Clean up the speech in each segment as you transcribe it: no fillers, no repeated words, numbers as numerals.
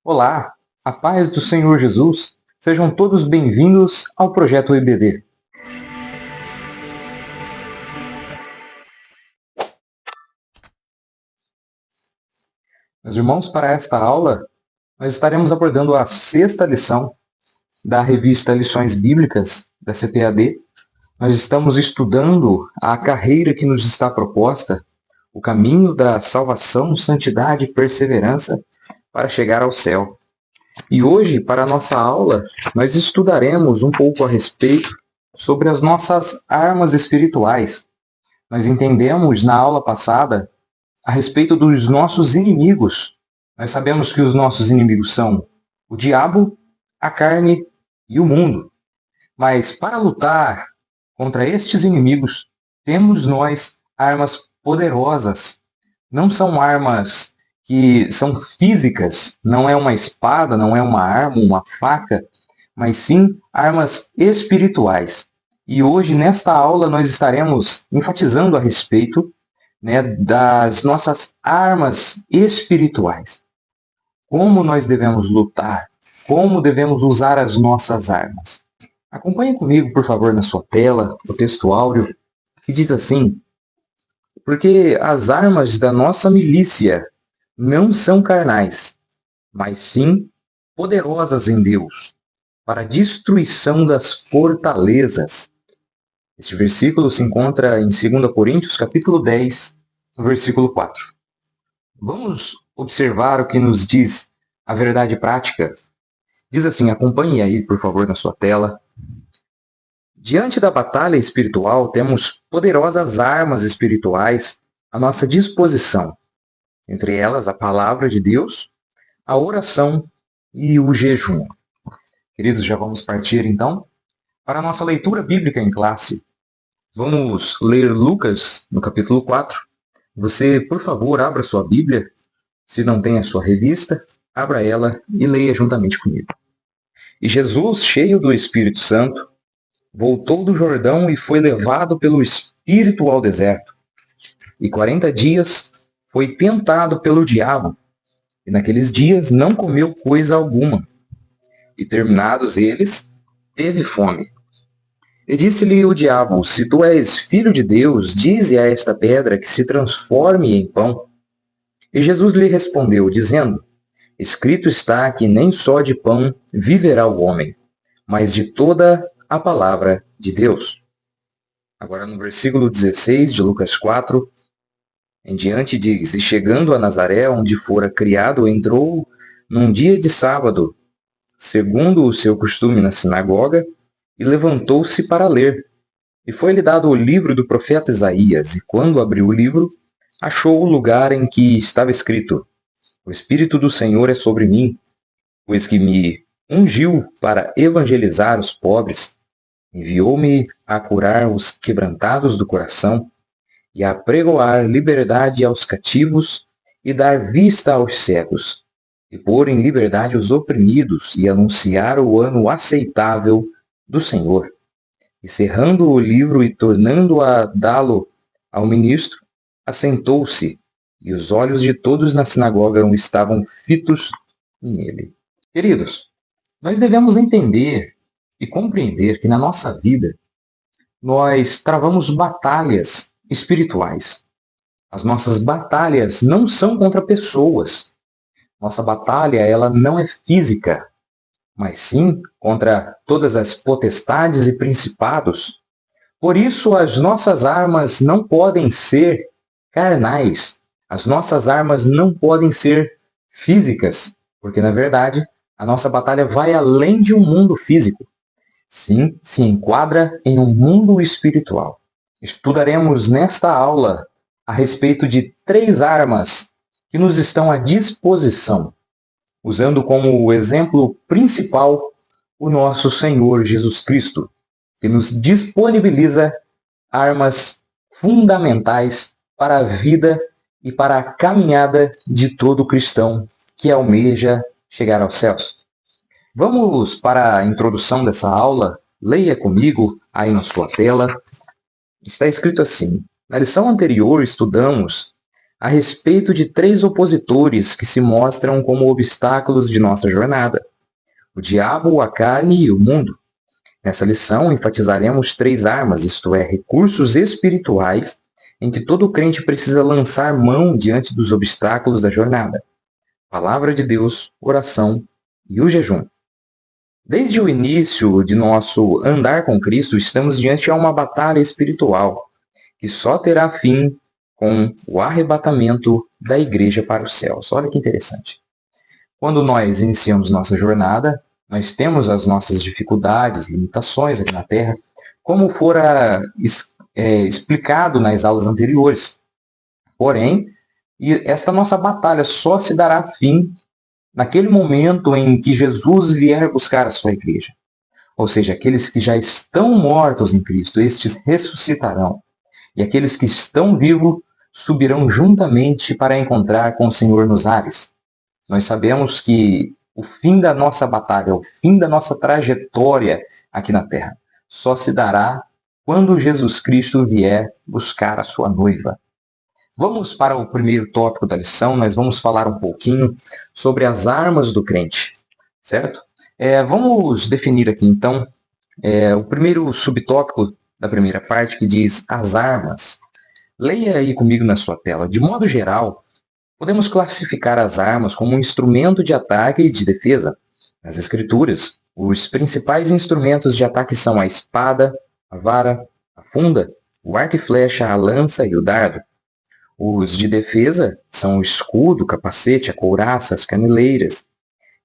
Olá, a paz do Senhor Jesus. Sejam todos bem-vindos ao Projeto EBD. Meus irmãos, para esta aula, nós estaremos abordando a sexta lição da revista Lições Bíblicas da CPAD. Nós estamos estudando a carreira que nos está proposta, o caminho da salvação, santidade e perseverança para chegar ao céu. E hoje, para a nossa aula, nós estudaremos um pouco a respeito sobre as nossas armas espirituais. Nós entendemos na aula passada a respeito dos nossos inimigos. Nós sabemos que os nossos inimigos são o diabo, a carne e o mundo. Mas para lutar contra estes inimigos, temos nós armas poderosas. Não são armas que são físicas, não é uma espada, não é uma arma, uma faca, mas sim armas espirituais. E hoje, nesta aula, nós estaremos enfatizando a respeito, das nossas armas espirituais. Como nós devemos lutar, como devemos usar as nossas armas. Acompanhe comigo, por favor, na sua tela, o texto áureo, que diz assim: porque as armas da nossa milícia não são carnais, mas sim poderosas em Deus, para a destruição das fortalezas. Este versículo se encontra em 2 Coríntios, capítulo 10, no versículo 4. Vamos observar o que nos diz a verdade prática. Diz assim, acompanhe aí, por favor, na sua tela. Diante da batalha espiritual, temos poderosas armas espirituais à nossa disposição. Entre elas, a palavra de Deus, a oração e o jejum. Queridos, já vamos partir então para a nossa leitura bíblica em classe. Vamos ler Lucas, no capítulo 4. Você, por favor, abra sua Bíblia. Se não tem a sua revista, abra ela e leia juntamente comigo. E Jesus, cheio do Espírito Santo, voltou do Jordão e foi levado pelo Espírito ao deserto. E 40 dias foi tentado pelo diabo, e naqueles dias não comeu coisa alguma. E terminados eles, teve fome. E disse-lhe o diabo: se tu és filho de Deus, dize a esta pedra que se transforme em pão. E Jesus lhe respondeu, dizendo: escrito está que nem só de pão viverá o homem, mas de toda a palavra de Deus. Agora no versículo 16 de Lucas 4, em diante diz: e chegando a Nazaré, onde fora criado, entrou num dia de sábado, segundo o seu costume na sinagoga, e levantou-se para ler. E foi-lhe dado o livro do profeta Isaías, e quando abriu o livro, achou o lugar em que estava escrito: o Espírito do Senhor é sobre mim, pois que me ungiu para evangelizar os pobres, enviou-me a curar os quebrantados do coração, e a pregoar liberdade aos cativos, e dar vista aos cegos, e pôr em liberdade os oprimidos, e anunciar o ano aceitável do Senhor. E cerrando o livro e tornando a dá-lo ao ministro, assentou-se, e os olhos de todos na sinagoga estavam fitos nele. Queridos, nós devemos entender e compreender que na nossa vida nós travamos batalhas espirituais. As nossas batalhas não são contra pessoas. Nossa batalha, ela não é física, mas sim contra todas as potestades e principados. Por isso, as nossas armas não podem ser carnais. As nossas armas não podem ser físicas, porque, na verdade, a nossa batalha vai além de um mundo físico. Sim, se enquadra em um mundo espiritual. Estudaremos nesta aula a respeito de 3 armas que nos estão à disposição, usando como exemplo principal o nosso Senhor Jesus Cristo, que nos disponibiliza armas fundamentais para a vida e para a caminhada de todo cristão que almeja chegar aos céus. Vamos para a introdução dessa aula. Leia comigo aí na sua tela. Está escrito assim: na lição anterior estudamos a respeito de 3 opositores que se mostram como obstáculos de nossa jornada: o diabo, a carne e o mundo. Nessa lição, enfatizaremos 3 armas, isto é, recursos espirituais, em que todo crente precisa lançar mão diante dos obstáculos da jornada: palavra de Deus, oração e o jejum. Desde o início de nosso andar com Cristo, estamos diante de uma batalha espiritual, que só terá fim com o arrebatamento da igreja para os céus. Olha que interessante. Quando nós iniciamos nossa jornada, nós temos as nossas dificuldades, limitações aqui na Terra, como fora explicado nas aulas anteriores. Porém, esta nossa batalha só se dará fim naquele momento em que Jesus vier buscar a sua igreja. Ou seja, aqueles que já estão mortos em Cristo, estes ressuscitarão. E aqueles que estão vivos subirão juntamente para encontrar com o Senhor nos ares. Nós sabemos que o fim da nossa batalha, o fim da nossa trajetória aqui na Terra, só se dará quando Jesus Cristo vier buscar a sua noiva. Vamos para o primeiro tópico da lição. Nós vamos falar um pouquinho sobre as armas do crente, certo? Vamos definir aqui, então, o primeiro subtópico da primeira parte, que diz as armas. Leia aí comigo na sua tela. De modo geral, podemos classificar as armas como um instrumento de ataque e de defesa. Nas Escrituras, os principais instrumentos de ataque são a espada, a vara, a funda, o arco e flecha, a lança e o dardo. Os de defesa são o escudo, o capacete, a couraça, as caneleiras.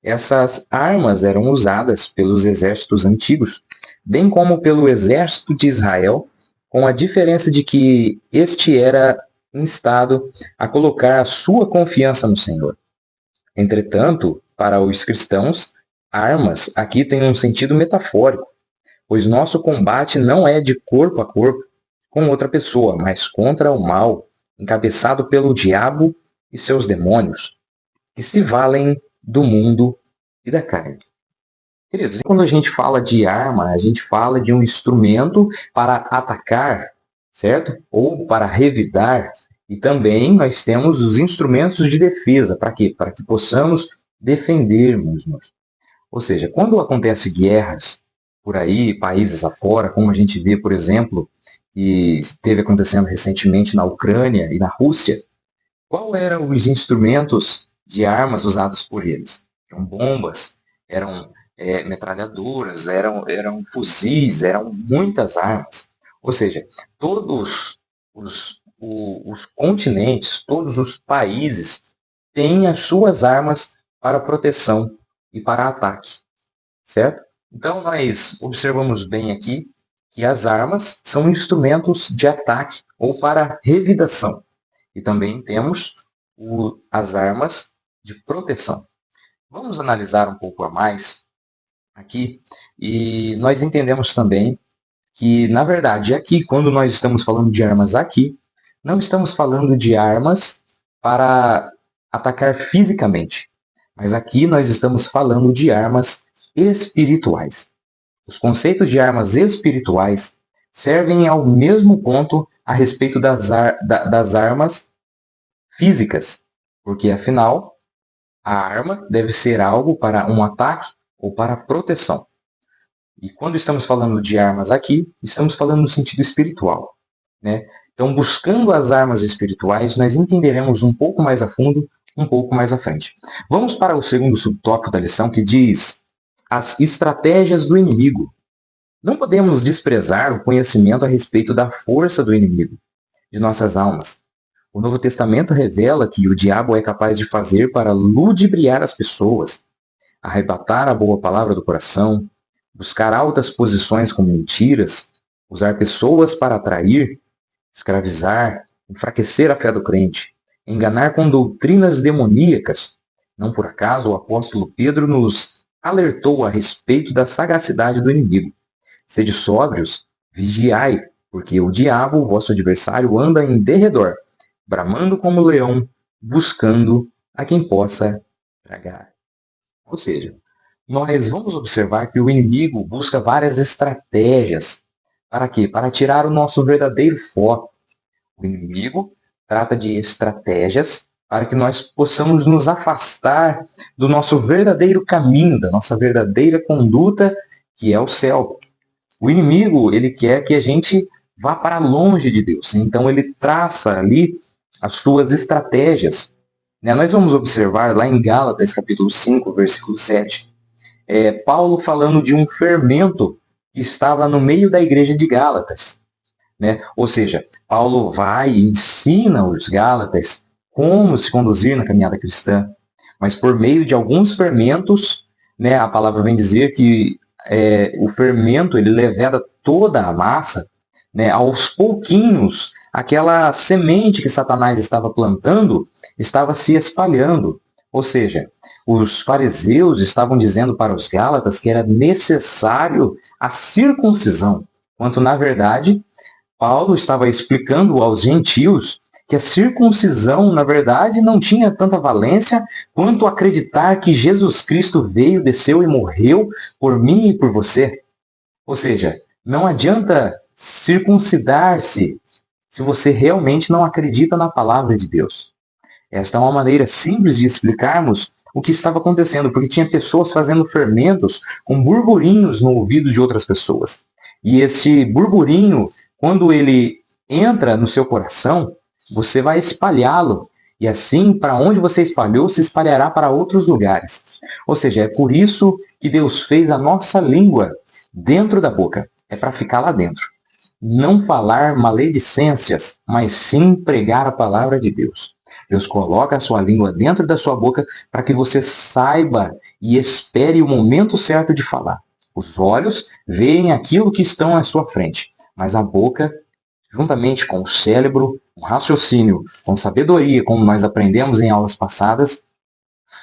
Essas armas eram usadas pelos exércitos antigos, bem como pelo exército de Israel, com a diferença de que este era instado a colocar a sua confiança no Senhor. Entretanto, para os cristãos, armas aqui têm um sentido metafórico, pois nosso combate não é de corpo a corpo com outra pessoa, mas contra o mal, encabeçado pelo diabo e seus demônios, que se valem do mundo e da carne. Queridos, quando a gente fala de arma, a gente fala de um instrumento para atacar, certo? Ou para revidar. E também nós temos os instrumentos de defesa. Para quê? Para que possamos defendermos-nos. Ou seja, quando acontecem guerras por aí, países afora, como a gente vê, por exemplo, que esteve acontecendo recentemente na Ucrânia e na Rússia, qual eram os instrumentos de armas usados por eles? Eram bombas, eram metralhadoras, eram fuzis, eram muitas armas. Ou seja, todos os continentes, todos os países têm as suas armas para proteção e para ataque, certo? Então, nós observamos bem aqui que as armas são instrumentos de ataque ou para revidação. E também temos as armas de proteção. Vamos analisar um pouco a mais aqui, e nós entendemos também que, na verdade, aqui, quando nós estamos falando de armas aqui, não estamos falando de armas para atacar fisicamente, mas aqui nós estamos falando de armas espirituais. Os conceitos de armas espirituais servem ao mesmo ponto a respeito das armas físicas, porque, afinal, a arma deve ser algo para um ataque ou para proteção. E quando estamos falando de armas aqui, estamos falando no sentido espiritual, né? Então, buscando as armas espirituais, nós entenderemos um pouco mais a fundo, um pouco mais à frente. Vamos para o segundo subtópico da lição, que diz as estratégias do inimigo. Não podemos desprezar o conhecimento a respeito da força do inimigo de nossas almas. O Novo Testamento revela que o diabo é capaz de fazer para ludibriar as pessoas, arrebatar a boa palavra do coração, buscar altas posições com mentiras, usar pessoas para atrair, escravizar, enfraquecer a fé do crente, enganar com doutrinas demoníacas. Não por acaso o apóstolo Pedro nos alertou a respeito da sagacidade do inimigo. Sede sóbrios, vigiai, porque o diabo, o vosso adversário, anda em derredor, bramando como leão, buscando a quem possa tragar. Ou seja, nós vamos observar que o inimigo busca várias estratégias. Para quê? Para tirar o nosso verdadeiro foco. O inimigo trata de estratégias para que nós possamos nos afastar do nosso verdadeiro caminho, da nossa verdadeira conduta, que é o céu. O inimigo, ele quer que a gente vá para longe de Deus. Então, ele traça ali as suas estratégias. Nós vamos observar lá em Gálatas, capítulo 5, versículo 7, Paulo falando de um fermento que estava no meio da igreja de Gálatas. Ou seja, Paulo vai e ensina os Gálatas como se conduzir na caminhada cristã, mas por meio de alguns fermentos, a palavra vem dizer que o fermento ele leveda toda a massa, aos pouquinhos, aquela semente que Satanás estava plantando estava se espalhando. Ou seja, os fariseus estavam dizendo para os Gálatas que era necessário a circuncisão, quanto na verdade Paulo estava explicando aos gentios que a circuncisão, na verdade, não tinha tanta valência quanto acreditar que Jesus Cristo veio, desceu e morreu por mim e por você. Ou seja, não adianta circuncidar-se se você realmente não acredita na palavra de Deus. Esta é uma maneira simples de explicarmos o que estava acontecendo, porque tinha pessoas fazendo fermentos com burburinhos no ouvido de outras pessoas. E esse burburinho, quando ele entra no seu coração, você vai espalhá-lo. E assim, para onde você espalhou, se espalhará para outros lugares. Ou seja, é por isso que Deus fez a nossa língua dentro da boca. É para ficar lá dentro. Não falar maledicências, mas sim pregar a palavra de Deus. Deus coloca a sua língua dentro da sua boca para que você saiba e espere o momento certo de falar. Os olhos veem aquilo que estão à sua frente, mas a boca, juntamente com o cérebro, com raciocínio, com sabedoria, como nós aprendemos em aulas passadas,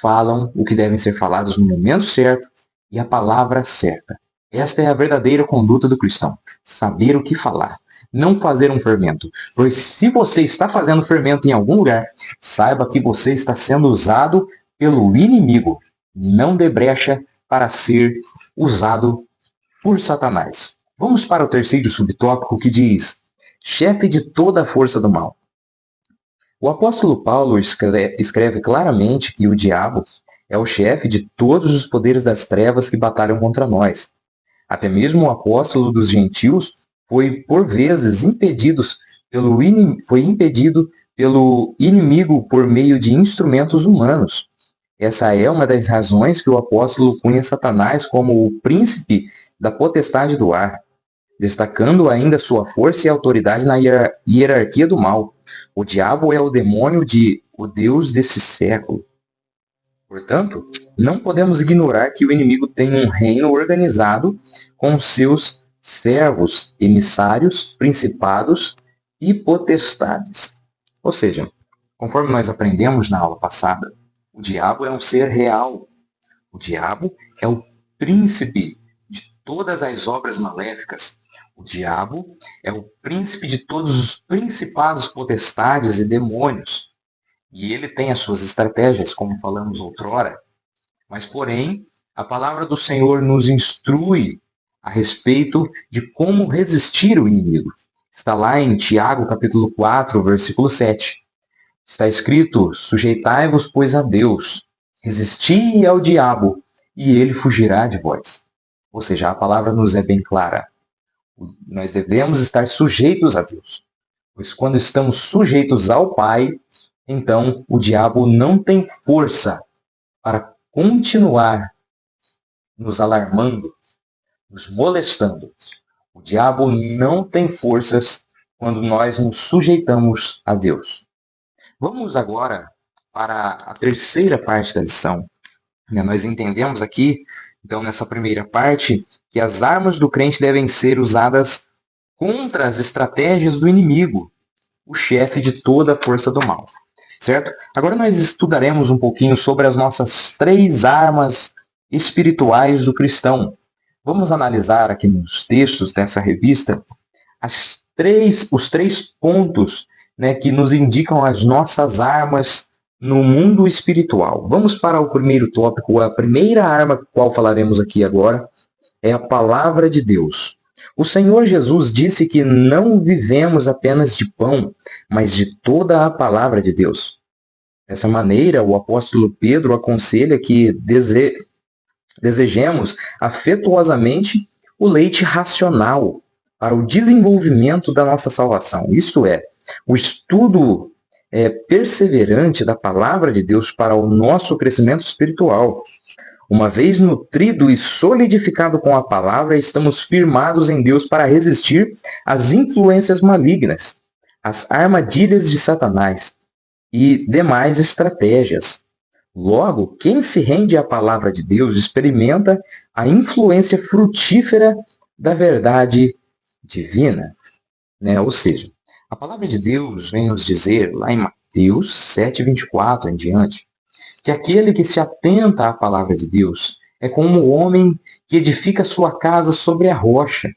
falam o que devem ser falados no momento certo e a palavra certa. Esta é a verdadeira conduta do cristão, saber o que falar, não fazer um fermento. Pois se você está fazendo fermento em algum lugar, saiba que você está sendo usado pelo inimigo. Não dê brecha para ser usado por Satanás. Vamos para o terceiro subtópico que diz: chefe de toda a força do mal. O apóstolo Paulo escreve claramente que o diabo é o chefe de todos os poderes das trevas que batalham contra nós. Até mesmo o apóstolo dos gentios foi, por vezes, impedido pelo inimigo por meio de instrumentos humanos. Essa é uma das razões que o apóstolo punha Satanás como o príncipe da potestade do ar, destacando ainda sua força e autoridade na hierarquia do mal. O diabo é o demônio o Deus desse século. Portanto, não podemos ignorar que o inimigo tem um reino organizado com seus servos, emissários, principados e potestades. Ou seja, conforme nós aprendemos na aula passada, o diabo é um ser real. O diabo é o príncipe de todas as obras maléficas. O diabo é o príncipe de todos os principados, potestades e demônios. E ele tem as suas estratégias, como falamos outrora. Mas, porém, a palavra do Senhor nos instrui a respeito de como resistir ao inimigo. Está lá em Tiago, capítulo 4, versículo 7. Está escrito: sujeitai-vos, pois, a Deus, resisti ao diabo, e ele fugirá de vós. Ou seja, a palavra nos é bem clara. Nós devemos estar sujeitos a Deus. Pois quando estamos sujeitos ao Pai, então o diabo não tem força para continuar nos alarmando, nos molestando. O diabo não tem forças quando nós nos sujeitamos a Deus. Vamos agora para a terceira parte da lição. Nós entendemos aqui, então, nessa primeira parte, que as armas do crente devem ser usadas contra as estratégias do inimigo, o chefe de toda a força do mal. Certo? Agora nós estudaremos um pouquinho sobre as nossas 3 armas espirituais do cristão. Vamos analisar aqui nos textos dessa revista os 3 pontos, que nos indicam as nossas armas no mundo espiritual. Vamos para o primeiro tópico. A primeira arma qual falaremos aqui agora é a palavra de Deus. O Senhor Jesus disse que não vivemos apenas de pão, mas de toda a palavra de Deus. Dessa maneira, o apóstolo Pedro aconselha que desejemos afetuosamente o leite racional para o desenvolvimento da nossa salvação. Isto é, o estudo perseverante da palavra de Deus para o nosso crescimento espiritual. Uma vez nutrido e solidificado com a palavra, estamos firmados em Deus para resistir às influências malignas, às armadilhas de Satanás e demais estratégias. Logo, quem se rende à palavra de Deus experimenta a influência frutífera da verdade divina. Ou seja, a palavra de Deus vem nos dizer, lá em Mateus 7:24 em diante, que aquele que se atenta à palavra de Deus é como o homem que edifica sua casa sobre a rocha,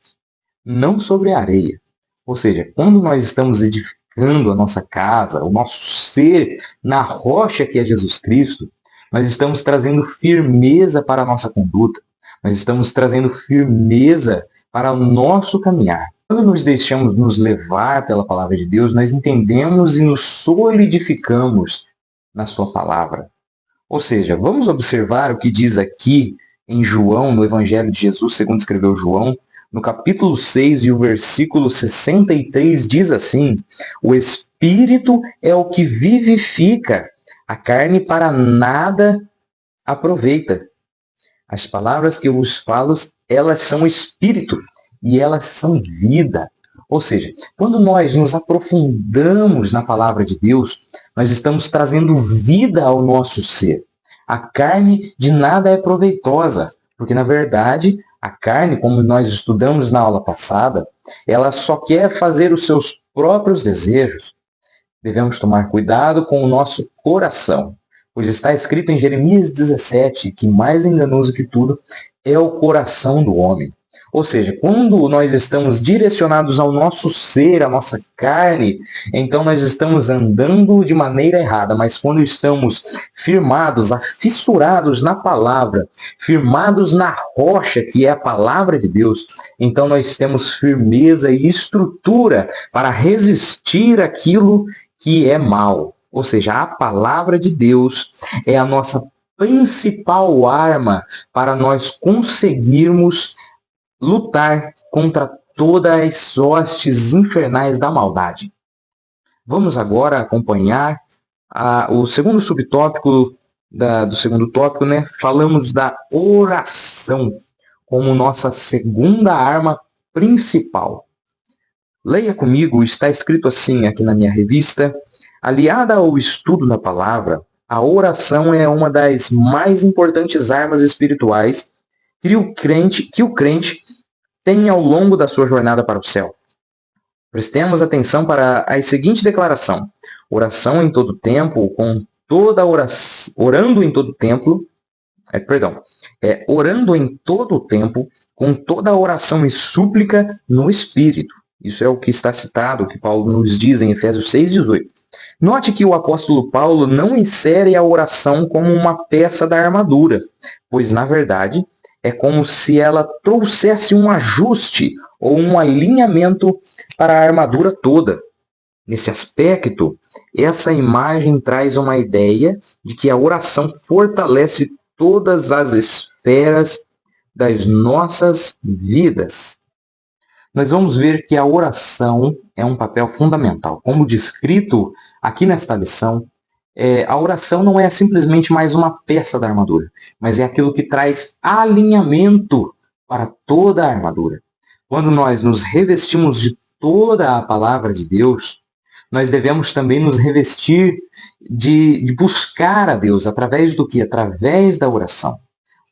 não sobre a areia. Ou seja, quando nós estamos edificando a nossa casa, o nosso ser na rocha que é Jesus Cristo, nós estamos trazendo firmeza para a nossa conduta, nós estamos trazendo firmeza para o nosso caminhar. Quando nos deixamos nos levar pela palavra de Deus, nós entendemos e nos solidificamos na sua palavra. Ou seja, vamos observar o que diz aqui em João, no Evangelho de Jesus, segundo escreveu João, no capítulo 6 e o versículo 63 diz assim: o Espírito é o que vivifica, a carne para nada aproveita. As palavras que eu vos falo, elas são Espírito e elas são vida. Ou seja, quando nós nos aprofundamos na palavra de Deus, nós estamos trazendo vida ao nosso ser. A carne de nada é proveitosa, porque na verdade a carne, como nós estudamos na aula passada, ela só quer fazer os seus próprios desejos. Devemos tomar cuidado com o nosso coração, pois está escrito em Jeremias 17 que mais enganoso que tudo é o coração do homem. Ou seja, quando nós estamos direcionados ao nosso ser, à nossa carne, então nós estamos andando de maneira errada. Mas quando estamos firmados, afissurados na palavra, firmados na rocha, que é a palavra de Deus, então nós temos firmeza e estrutura para resistir àquilo que é mal. Ou seja, a palavra de Deus é a nossa principal arma para nós conseguirmos lutar contra todas as hostes infernais da maldade. Vamos agora acompanhar o segundo subtópico do segundo tópico, Falamos da oração como nossa segunda arma principal. Leia comigo, está escrito assim aqui na minha revista: aliada ao estudo da palavra, a oração é uma das mais importantes armas espirituais que o crente tem ao longo da sua jornada para o céu. Prestemos atenção para a seguinte declaração: oração em todo tempo, com toda oração, orando em todo tempo, orando em todo o tempo, com toda oração e súplica no Espírito. Isso é o que está citado, o que Paulo nos diz em Efésios 6:18. Note que o apóstolo Paulo não insere a oração como uma peça da armadura, pois, na verdade, é como se ela trouxesse um ajuste ou um alinhamento para a armadura toda. Nesse aspecto, essa imagem traz uma ideia de que a oração fortalece todas as esferas das nossas vidas. Nós vamos ver que a oração é um papel fundamental. Como descrito aqui nesta lição, a oração não é simplesmente mais uma peça da armadura, mas é aquilo que traz alinhamento para toda a armadura. Quando nós nos revestimos de toda a palavra de Deus, nós devemos também nos revestir de buscar a Deus através do quê? Através da oração.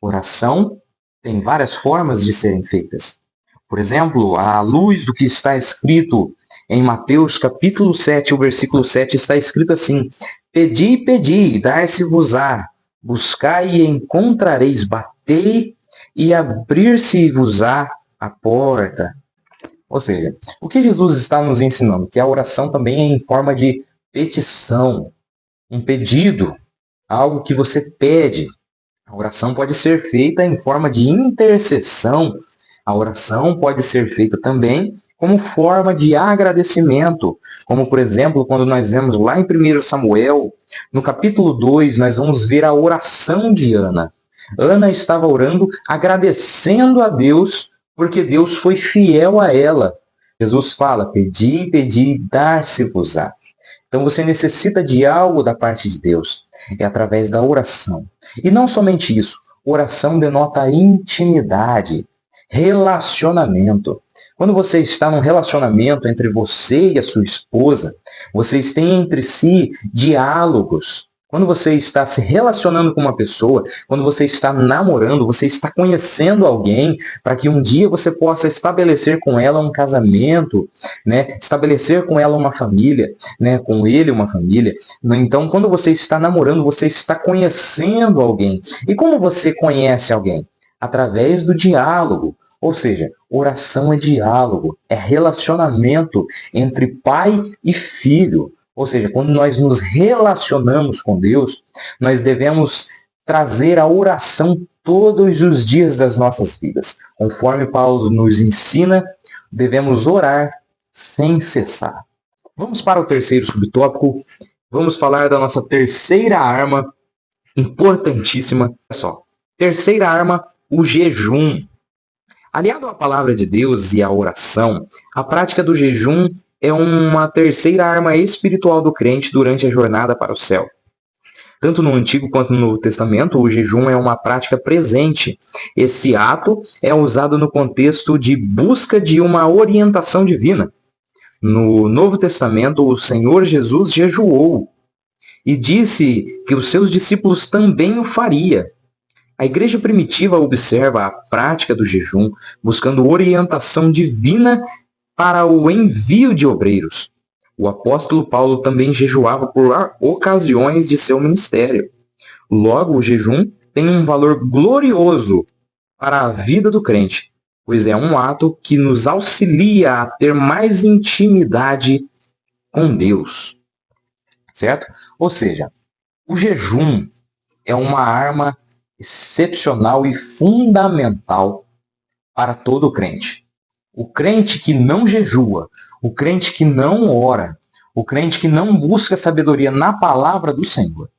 Oração tem várias formas de serem feitas. Por exemplo, à luz do que está escrito em Mateus capítulo 7, o versículo 7, está escrito assim: pedi, pedi, dar-se-vos-á, buscai e encontrareis, batei e abrir-se-vos-á a porta. Ou seja, o que Jesus está nos ensinando? Que a oração também é em forma de petição, um pedido, algo que você pede. A oração pode ser feita em forma de intercessão, A oração pode ser feita também como forma de agradecimento, como por exemplo, quando nós vemos lá em 1 Samuel, no capítulo 2, nós vamos ver a oração de Ana. Ana estava orando, agradecendo a Deus, porque Deus foi fiel a ela. Jesus fala, pedi, pedi, dar-se-vos-á. Então você necessita de algo da parte de Deus. É através da oração. E não somente isso. Oração denota intimidade, relacionamento. Quando você está num relacionamento entre você e a sua esposa, vocês têm entre si diálogos. Quando você está se relacionando com uma pessoa, quando você está namorando, você está conhecendo alguém para que um dia você possa estabelecer com ela um casamento, né? Estabelecer com ela uma família, né? Com ele uma família. Então, quando você está namorando, você está conhecendo alguém. E como você conhece alguém? Através do diálogo. Ou seja, oração é diálogo, é relacionamento entre pai e filho. Ou seja, quando nós nos relacionamos com Deus, nós devemos trazer a oração todos os dias das nossas vidas. Conforme Paulo nos ensina, devemos orar sem cessar. Vamos para o terceiro subtópico. Vamos falar da nossa terceira arma, importantíssima. Olha só, terceira arma, o jejum. Aliado à palavra de Deus e à oração, a prática do jejum é uma terceira arma espiritual do crente durante a jornada para o céu. Tanto no Antigo quanto no Novo Testamento, o jejum é uma prática presente. Esse ato é usado no contexto de busca de uma orientação divina. No Novo Testamento, o Senhor Jesus jejuou e disse que os seus discípulos também o faria. A igreja primitiva observa a prática do jejum, buscando orientação divina para o envio de obreiros. O apóstolo Paulo também jejuava por ocasiões de seu ministério. Logo, o jejum tem um valor glorioso para a vida do crente, pois é um ato que nos auxilia a ter mais intimidade com Deus. Certo? Ou seja, o jejum é uma arma excepcional e fundamental para todo crente. O crente que não jejua, o crente que não ora, o crente que não busca sabedoria na palavra do Senhor,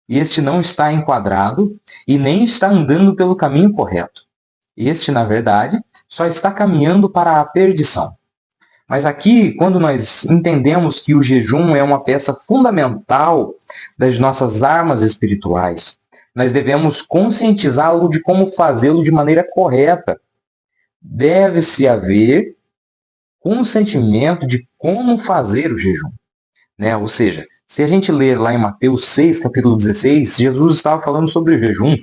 este não está enquadrado e nem está andando pelo caminho correto. Este, na verdade, só está caminhando para a perdição. Mas aqui, quando nós entendemos que o jejum é uma peça fundamental das nossas armas espirituais, nós devemos conscientizá-lo de como fazê-lo de maneira correta. Deve-se haver consentimento de como fazer o jejum, né? Ou seja, se a gente ler lá em Mateus 6, capítulo 16, Jesus estava falando sobre o jejum,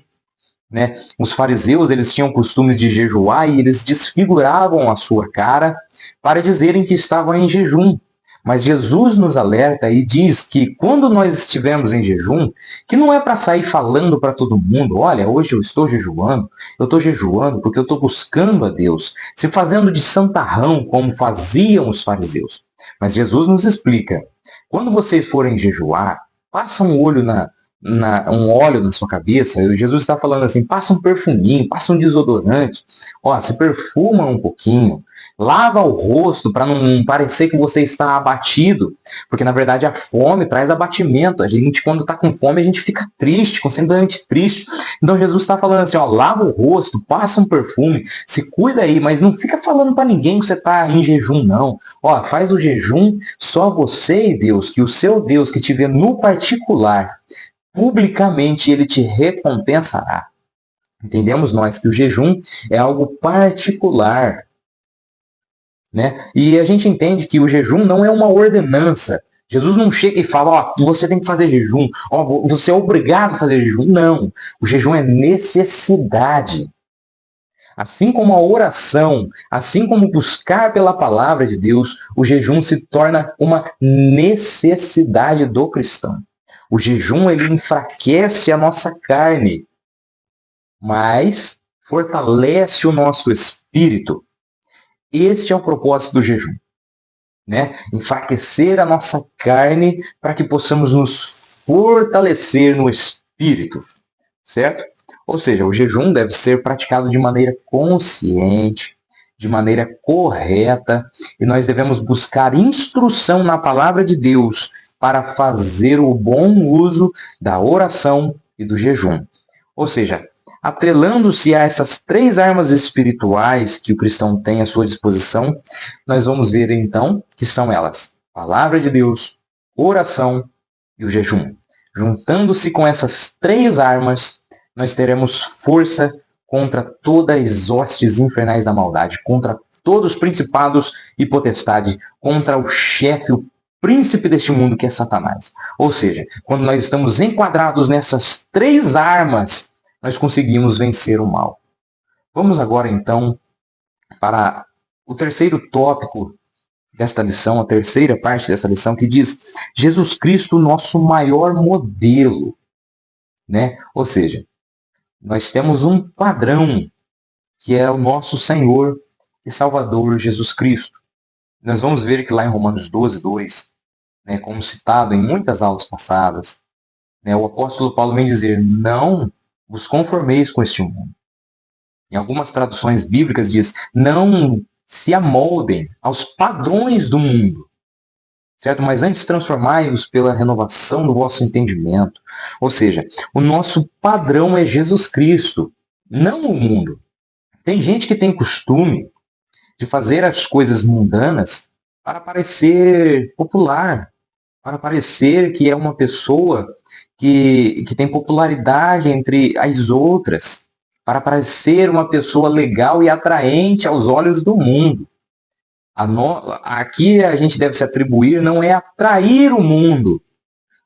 né? Os fariseus, eles tinham costumes de jejuar e eles desfiguravam a sua cara para dizerem que estavam em jejum. Mas Jesus nos alerta e diz que quando nós estivermos em jejum, que não é para sair falando para todo mundo, olha, hoje eu estou jejuando porque eu estou buscando a Deus, se fazendo de santarrão como faziam os fariseus. Mas Jesus nos explica, quando vocês forem jejuar, passa um óleo na sua cabeça. Jesus está falando assim, passa um perfuminho, passa um desodorante, ó, se perfuma um pouquinho, lava o rosto para não parecer que você está abatido, porque na verdade a fome traz abatimento. A gente, quando está com fome, a gente fica triste, constantemente triste. Então Jesus está falando assim, ó, lava o rosto, passa um perfume, se cuida aí, mas não fica falando para ninguém que você está em jejum, não. Ó, faz o jejum só você e Deus, que o seu Deus que te vê no particular, publicamente ele te recompensará. Entendemos nós que o jejum é algo particular, né? E a gente entende que o jejum não é uma ordenança. Jesus não chega e fala, ó, você tem que fazer jejum, ó, você é obrigado a fazer jejum. Não, o jejum é necessidade. Assim como a oração, assim como buscar pela palavra de Deus, o jejum se torna uma necessidade do cristão. O jejum, ele enfraquece a nossa carne, mas fortalece o nosso espírito. Este é o propósito do jejum, né? Enfraquecer a nossa carne para que possamos nos fortalecer no espírito, certo? Ou seja, o jejum deve ser praticado de maneira consciente, de maneira correta, e nós devemos buscar instrução na palavra de Deus para fazer o bom uso da oração e do jejum. Ou seja, atrelando-se a essas três armas espirituais que o cristão tem à sua disposição, nós vamos ver então que são elas: palavra de Deus, oração e o jejum. Juntando-se com essas três armas, nós teremos força contra todas as hostes infernais da maldade, contra todos os principados e potestades, contra o chefe, o príncipe deste mundo, que é Satanás. Ou seja, quando nós estamos enquadrados nessas três armas, nós conseguimos vencer o mal. Vamos agora, então, para o terceiro tópico desta lição, a terceira parte dessa lição, que diz Jesus Cristo, nosso maior modelo. Né? Ou seja, nós temos um padrão, que é o nosso Senhor e Salvador Jesus Cristo. Nós vamos ver que lá em Romanos 12, 2, né, como citado em muitas aulas passadas, né, o apóstolo Paulo vem dizer: não vos conformeis com este mundo. Em algumas traduções bíblicas diz: não se amoldem aos padrões do mundo, certo? Mas antes transformai-vos pela renovação do vosso entendimento. Ou seja, o nosso padrão é Jesus Cristo, não o mundo. Tem gente que tem costume de fazer as coisas mundanas para parecer popular, para parecer que é uma pessoa que tem popularidade entre as outras, para parecer uma pessoa legal e atraente aos olhos do mundo. Aqui a gente deve se atribuir não é atrair o mundo,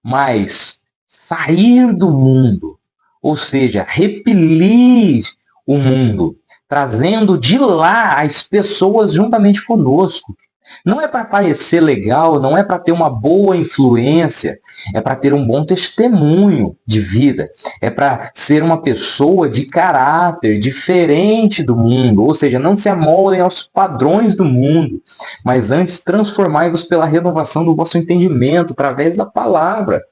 mas sair do mundo, ou seja, repelir o mundo, trazendo de lá as pessoas juntamente conosco. Não é para parecer legal, não é para ter uma boa influência, é para ter um bom testemunho de vida, é para ser uma pessoa de caráter diferente do mundo, ou seja, não se amoldem aos padrões do mundo, mas antes transformai-vos pela renovação do vosso entendimento, através da palavra.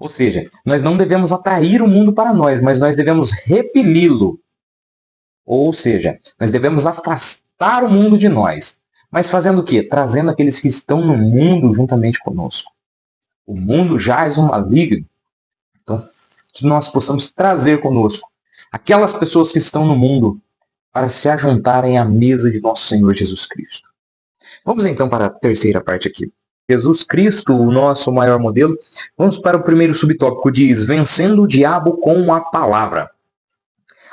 Ou seja, nós não devemos atrair o mundo para nós, mas nós devemos repeli-lo. Ou seja, nós devemos afastar o mundo de nós. Mas fazendo o quê? Trazendo aqueles que estão no mundo juntamente conosco. O mundo jaz o maligno. Então, que nós possamos trazer conosco aquelas pessoas que estão no mundo para se ajuntarem à mesa de nosso Senhor Jesus Cristo. Vamos então para a terceira parte aqui. Jesus Cristo, o nosso maior modelo. Vamos para o primeiro subtópico, diz: vencendo o diabo com a palavra.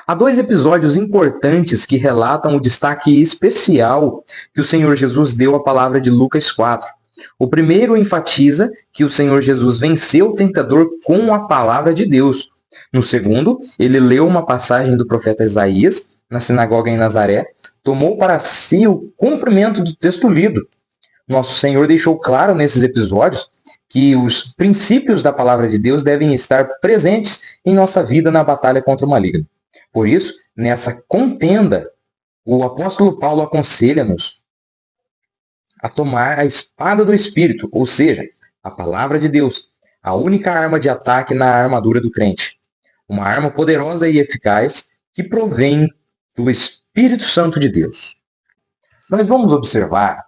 Há dois episódios importantes que relatam o destaque especial que o Senhor Jesus deu à palavra de Lucas 4. O primeiro enfatiza que o Senhor Jesus venceu o tentador com a palavra de Deus. No segundo, ele leu uma passagem do profeta Isaías, na sinagoga em Nazaré, tomou para si o cumprimento do texto lido. Nosso Senhor deixou claro nesses episódios que os princípios da palavra de Deus devem estar presentes em nossa vida na batalha contra o maligno. Por isso, nessa contenda, o apóstolo Paulo aconselha-nos a tomar a espada do Espírito, ou seja, a palavra de Deus, a única arma de ataque na armadura do crente. Uma arma poderosa e eficaz que provém do Espírito Santo de Deus. Nós vamos observar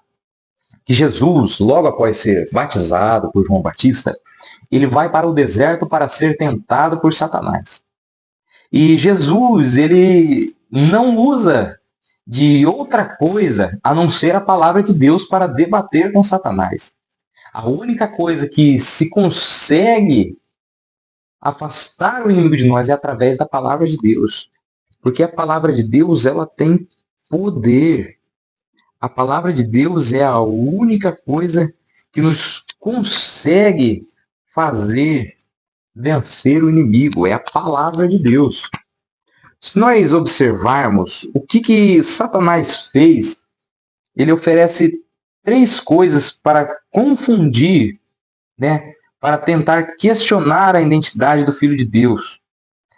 que Jesus, logo após ser batizado por João Batista, ele vai para o deserto para ser tentado por Satanás. E Jesus, ele não usa de outra coisa a não ser a palavra de Deus para debater com Satanás. A única coisa que se consegue afastar o inimigo de nós é através da palavra de Deus. Porque a palavra de Deus, ela tem poder. A palavra de Deus é a única coisa que nos consegue fazer vencer o inimigo. É a palavra de Deus. Se nós observarmos o que Satanás fez, ele oferece três coisas para confundir, né? Para tentar questionar a identidade do Filho de Deus.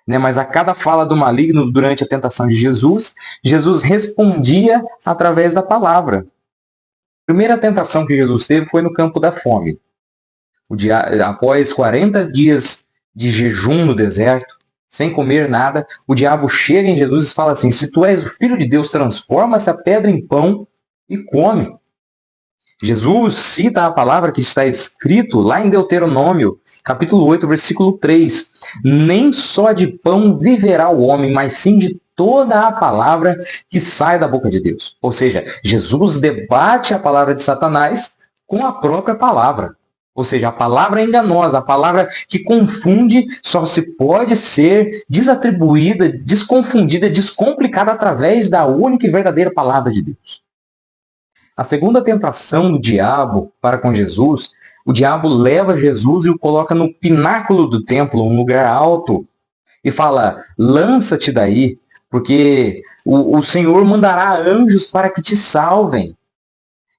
Né? Mas a cada fala do maligno durante a tentação de Jesus, Jesus respondia através da palavra. A primeira tentação que Jesus teve foi no campo da fome. Após 40 dias de jejum no deserto, sem comer nada, o diabo chega em Jesus e fala assim: se tu és o Filho de Deus, transforma essa pedra em pão e come. Jesus cita a palavra que está escrito lá em Deuteronômio, capítulo 8, versículo 3. Nem só de pão viverá o homem, mas sim de toda a palavra que sai da boca de Deus. Ou seja, Jesus debate a palavra de Satanás com a própria palavra. Ou seja, a palavra enganosa, a palavra que confunde, só se pode ser desatribuída, desconfundida, descomplicada através da única e verdadeira palavra de Deus. A segunda tentação do diabo para com Jesus, o diabo leva Jesus e o coloca no pináculo do templo, um lugar alto, e fala: lança-te daí, porque o Senhor mandará anjos para que te salvem.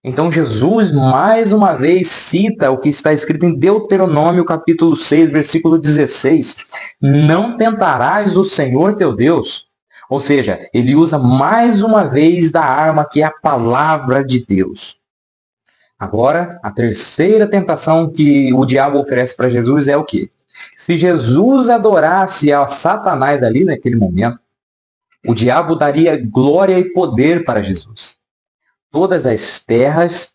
Então Jesus, mais uma vez, cita o que está escrito em Deuteronômio, capítulo 6, versículo 16. Não tentarás o Senhor teu Deus. Ou seja, ele usa mais uma vez da arma que é a palavra de Deus. Agora, a terceira tentação que o diabo oferece para Jesus é o quê? Se Jesus adorasse a Satanás ali naquele momento, o diabo daria glória e poder para Jesus. Todas as terras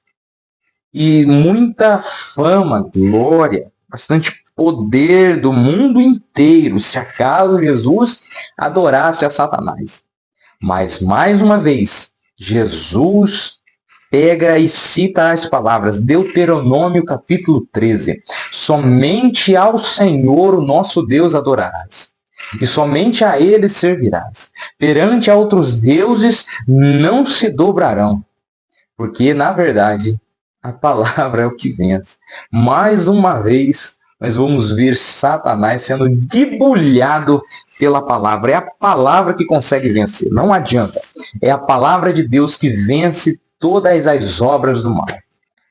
e muita fama, glória, bastante poder do mundo inteiro, se acaso Jesus adorasse a Satanás. Mas, mais uma vez, Jesus pega e cita as palavras, Deuteronômio capítulo 13. Somente ao Senhor, o nosso Deus, adorarás, e somente a ele servirás. Perante a outros deuses não se dobrarão, porque, na verdade, a palavra é o que vence. Mais uma vez, nós vamos ver Satanás sendo debulhado pela palavra. É a palavra que consegue vencer. Não adianta. É a palavra de Deus que vence todas as obras do mal.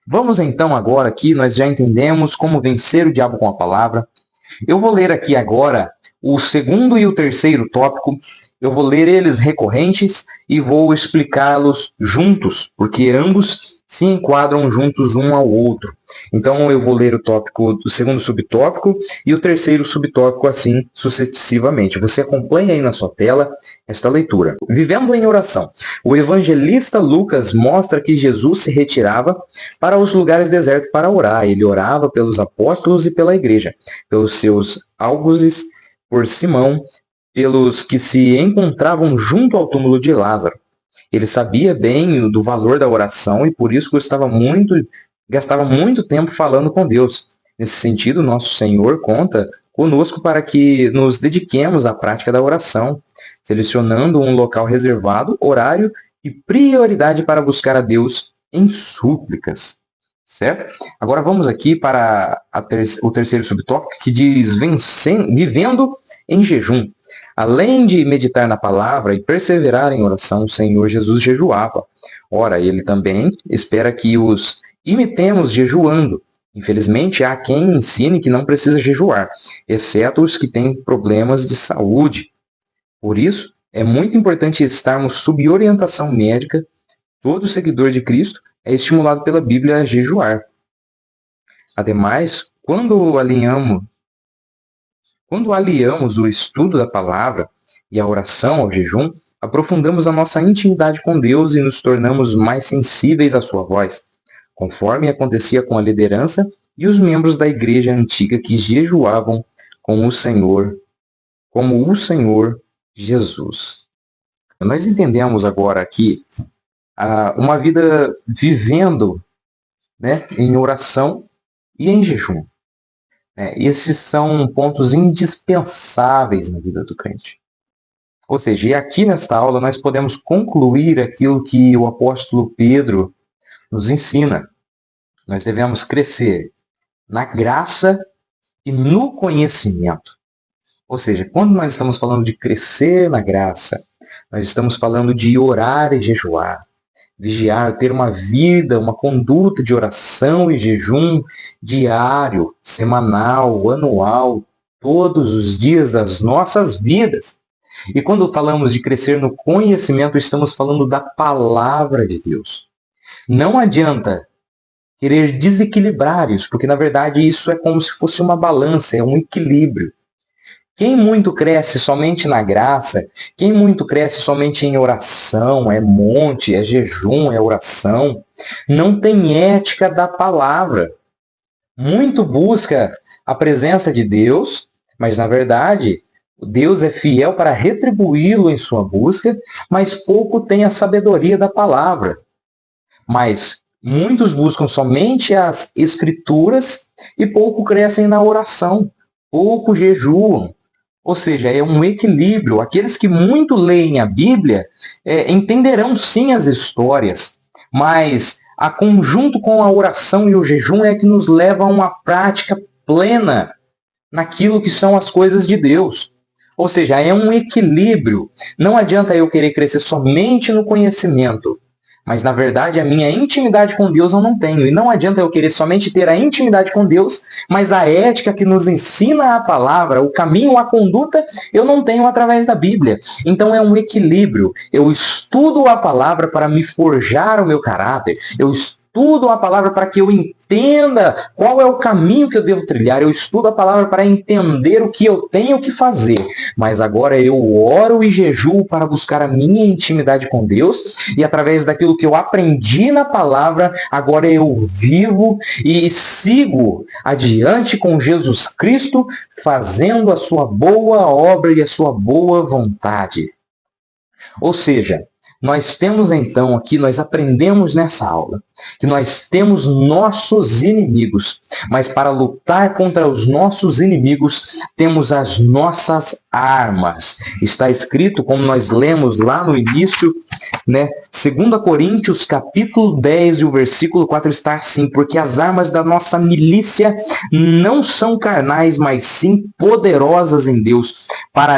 Vamos então agora aqui, nós já entendemos como vencer o diabo com a palavra. Eu vou ler aqui agora o segundo e o terceiro tópico. Eu vou ler eles recorrentes e vou explicá-los juntos, porque ambos se enquadram juntos um ao outro. Então eu vou ler o tópico do segundo subtópico e o terceiro subtópico assim sucessivamente. Você acompanha aí na sua tela esta leitura. Vivendo em oração. O evangelista Lucas mostra que Jesus se retirava para os lugares desertos para orar. Ele orava pelos apóstolos e pela igreja, pelos seus algozes, por Simão, pelos que se encontravam junto ao túmulo de Lázaro. Ele sabia bem do valor da oração e por isso gastava muito tempo falando com Deus. Nesse sentido, nosso Senhor conta conosco para que nos dediquemos à prática da oração, selecionando um local reservado, horário e prioridade para buscar a Deus em súplicas. Certo? Agora vamos aqui para o terceiro subtópico, que diz vivendo em jejum. Além de meditar na palavra e perseverar em oração, o Senhor Jesus jejuava. Ora, ele também espera que os imitemos jejuando. Infelizmente, há quem ensine que não precisa jejuar, exceto os que têm problemas de saúde. Por isso, é muito importante estarmos sob orientação médica. Todo seguidor de Cristo é estimulado pela Bíblia a jejuar. Ademais, quando aliamos o estudo da palavra e a oração ao jejum, aprofundamos a nossa intimidade com Deus e nos tornamos mais sensíveis à sua voz, conforme acontecia com a liderança e os membros da igreja antiga que jejuavam com o Senhor, como o Senhor Jesus. Nós entendemos agora aqui uma vida vivendo, né, em oração e em jejum. Esses são pontos indispensáveis na vida do crente. Ou seja, e aqui nesta aula nós podemos concluir aquilo que o apóstolo Pedro nos ensina. Nós devemos crescer na graça e no conhecimento. Ou seja, quando nós estamos falando de crescer na graça, nós estamos falando de orar e jejuar, vigiar, ter uma vida, uma conduta de oração e jejum diário, semanal, anual, todos os dias das nossas vidas. E quando falamos de crescer no conhecimento, estamos falando da palavra de Deus. Não adianta querer desequilibrar isso, porque na verdade isso é como se fosse uma balança, é um equilíbrio. Quem muito cresce somente na graça, quem muito cresce somente em oração, é monte, é jejum, é oração, não tem ética da palavra. Muito busca a presença de Deus, mas na verdade, Deus é fiel para retribuí-lo em sua busca, mas pouco tem a sabedoria da palavra. Mas muitos buscam somente as escrituras e pouco crescem na oração, pouco jejuam. Ou seja, é um equilíbrio. Aqueles que muito leem a Bíblia entenderão sim as histórias, mas a conjunto com a oração e o jejum é que nos leva a uma prática plena naquilo que são as coisas de Deus. Ou seja, é um equilíbrio. Não adianta eu querer crescer somente no conhecimento, mas na verdade a minha intimidade com Deus eu não tenho. E não adianta eu querer somente ter a intimidade com Deus, mas a ética que nos ensina a palavra, o caminho, a conduta, eu não tenho através da Bíblia. Então é um equilíbrio. Eu estudo a palavra para me forjar o meu caráter. Eu estudo a palavra para que eu entenda qual é o caminho que eu devo trilhar. Eu estudo a palavra para entender o que eu tenho que fazer. Mas agora eu oro e jejuo para buscar a minha intimidade com Deus, e através daquilo que eu aprendi na palavra, agora eu vivo e sigo adiante com Jesus Cristo, fazendo a sua boa obra e a sua boa vontade. Ou seja, nós temos então aqui, nós aprendemos nessa aula, que nós temos nossos inimigos, mas para lutar contra os nossos inimigos, temos as nossas armas. Está escrito, como nós lemos lá no início, 2 Coríntios, capítulo 10, e o versículo 4 está assim: porque as armas da nossa milícia não são carnais, mas sim poderosas em Deus, para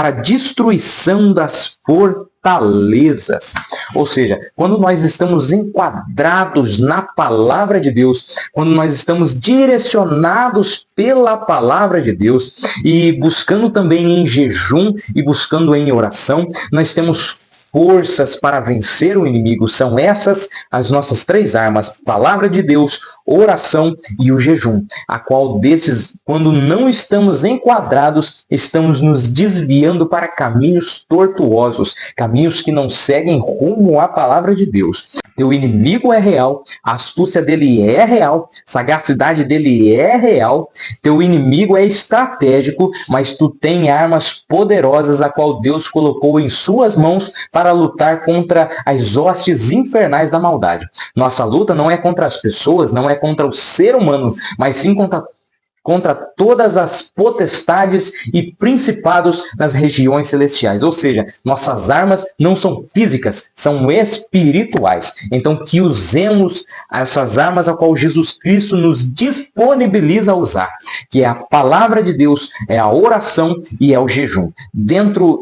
a destruição das fortalezas. Ou seja, quando nós estamos enquadrados na palavra de Deus, quando nós estamos direcionados pela palavra de Deus e buscando também em jejum e buscando em oração, nós temos forças para vencer o inimigo. São essas as nossas 3 armas: palavra de Deus, oração e o jejum, a qual desses, quando não estamos enquadrados, estamos nos desviando para caminhos tortuosos, caminhos que não seguem rumo à palavra de Deus. Teu inimigo é real, a astúcia dele é real, a sagacidade dele é real, teu inimigo é estratégico, mas tu tem armas poderosas a qual Deus colocou em suas mãos para lutar contra as hostes infernais da maldade. Nossa luta não é contra as pessoas, não é contra o ser humano, mas sim contra todas as potestades e principados nas regiões celestiais. Ou seja, nossas armas não são físicas, são espirituais. Então, que usemos essas armas a qual Jesus Cristo nos disponibiliza a usar, que é a palavra de Deus, é a oração e é o jejum.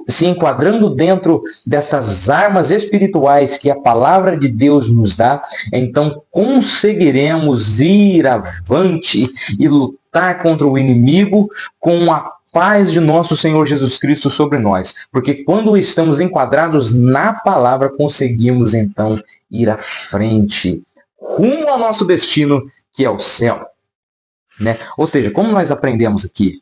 Se enquadrando dentro dessas armas espirituais que a palavra de Deus nos dá, então conseguiremos ir avante e lutar contra o inimigo com a paz de nosso Senhor Jesus Cristo sobre nós. Porque quando estamos enquadrados na palavra, conseguimos então ir à frente, rumo ao nosso destino, que é o céu. Ou seja, como nós aprendemos aqui,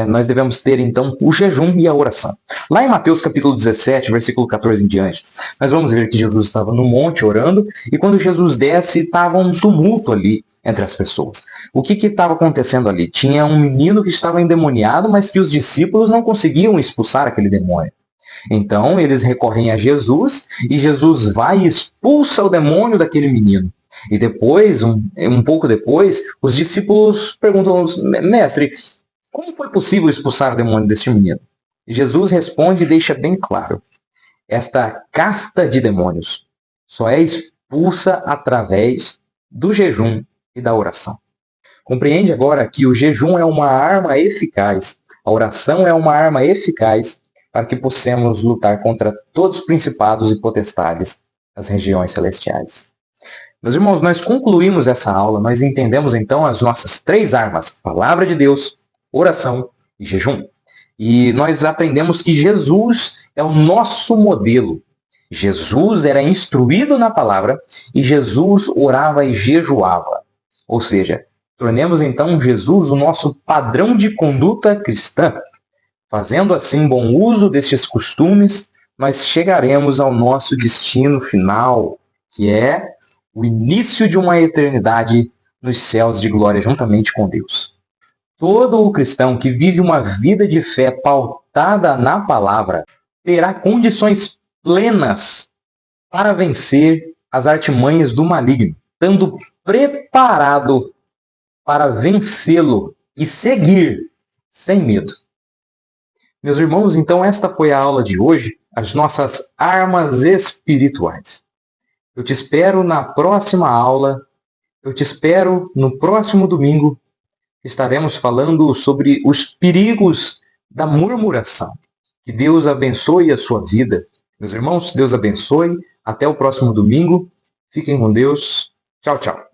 nós devemos ter então o jejum e a oração. Lá em Mateus capítulo 17, versículo 14 em diante, nós vamos ver que Jesus estava no monte orando, e quando Jesus desce, estava um tumulto ali entre as pessoas. O que estava acontecendo ali? Tinha um menino que estava endemoniado, mas que os discípulos não conseguiam expulsar aquele demônio. Então eles recorrem a Jesus, e Jesus vai e expulsa o demônio daquele menino. E depois, um pouco depois, os discípulos perguntam: mestre, como foi possível expulsar o demônio deste menino? E Jesus responde e deixa bem claro: esta casta de demônios só é expulsa através do jejum e da oração. Compreende agora que o jejum é uma arma eficaz, a oração é uma arma eficaz para que possamos lutar contra todos os principados e potestades das regiões celestiais. Meus irmãos, nós concluímos essa aula, nós entendemos então as nossas 3 armas: palavra de Deus, oração e jejum. E nós aprendemos que Jesus é o nosso modelo. Jesus era instruído na palavra e Jesus orava e jejuava. Ou seja, Tornemos então Jesus o nosso padrão de conduta cristã. Fazendo assim bom uso destes costumes, nós chegaremos ao nosso destino final, que é o início de uma eternidade nos céus de glória juntamente com Deus. Todo o cristão que vive uma vida de fé pautada na palavra terá condições plenas para vencer as artimanhas do maligno, estando preparado para vencê-lo e seguir sem medo. Meus irmãos, então esta foi a aula de hoje, as nossas armas espirituais. Eu te espero na próxima aula, eu te espero no próximo domingo, estaremos falando sobre os perigos da murmuração. Que Deus abençoe a sua vida. Meus irmãos, Deus abençoe. Até o próximo domingo. Fiquem com Deus. Tchau, tchau.